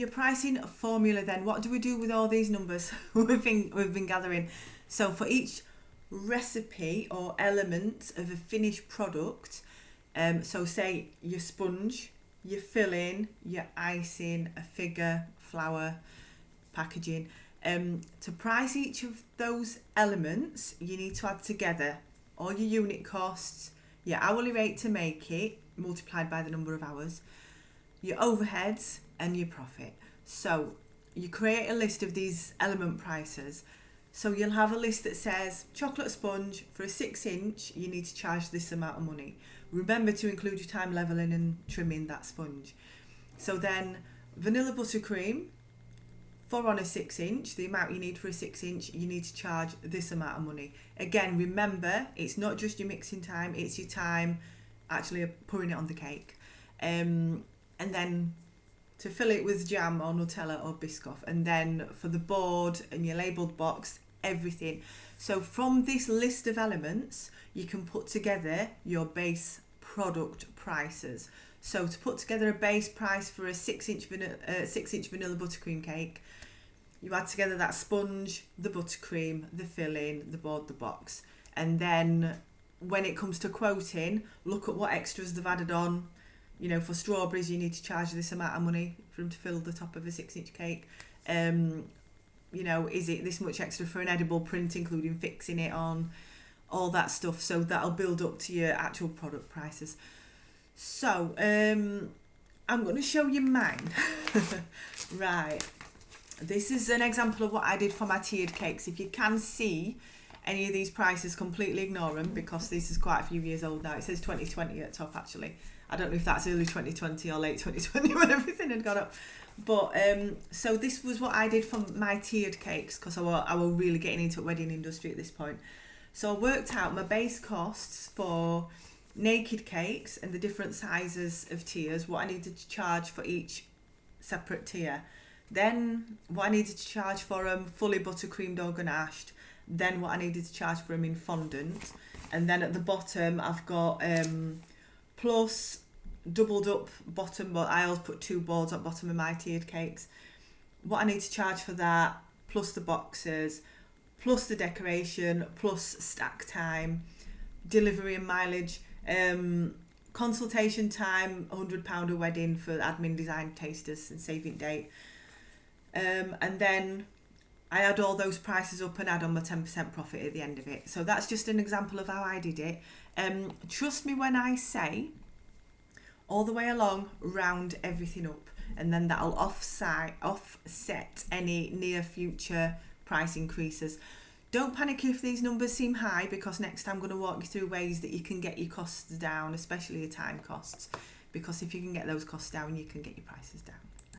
Your pricing formula then, what do we do with all these numbers we've been gathering? So for each recipe or element of a finished product, so say your sponge, your filling, your icing, a figure, flour, packaging, to price each of those elements, you need to add together all your unit costs, your hourly rate to make it, multiplied by the number of hours, your overheads and your profit. So you create a list of these element prices. So you'll have a list that says chocolate sponge for a 6-inch, you need to charge this amount of money. Remember to include your time leveling and trimming that sponge. So then vanilla buttercream for on a 6-inch, the amount you need for a 6-inch, you need to charge this amount of money. Again, remember, it's not just your mixing time, it's your time actually pouring it on the cake. And then to fill it with jam or Nutella or Biscoff, and then for the board and your labelled box, everything. So from this list of elements, you can put together your base product prices. So to put together a base price for a 6-inch vanilla buttercream cake, you add together that sponge, the buttercream, the filling, the board, the box. And then when it comes to quoting, look at what extras they've added on. You know, for strawberries, you need to charge this amount of money for them to fill the top of a 6-inch cake. You know, is it this much extra for an edible print, including fixing it on, all that stuff. So that'll build up to your actual product prices. So I'm going to show you mine. Right. This is an example of what I did for my tiered cakes. If you can see any of these prices, completely ignore them because this is quite a few years old now. It says 2020 at the top, actually. I don't know if that's early 2020 or late 2020 when everything had gone up. But so this was what I did for my tiered cakes because I were really getting into the wedding industry at this point. So I worked out my base costs for naked cakes and the different sizes of tiers, what I needed to charge for each separate tier. Then what I needed to charge for them fully buttercreamed or ganached. Then what I needed to charge for them in fondant. And then at the bottom I've got plus doubled up bottom, but I always put 2 boards at bottom of my tiered cakes. What I need to charge for that, plus the boxes, plus the decoration, plus stack time, delivery and mileage, consultation time, £100 a wedding for admin, design, tasters and saving date. And then I add all those prices up and add on my 10% profit at the end of it. So that's just an example of how I did it. Trust me when I say all the way along, round everything up, and then that'll offset any near future price increases. Don't panic if these numbers seem high, because next I'm going to walk you through ways that you can get your costs down, especially your time costs, because if you can get those costs down, you can get your prices down.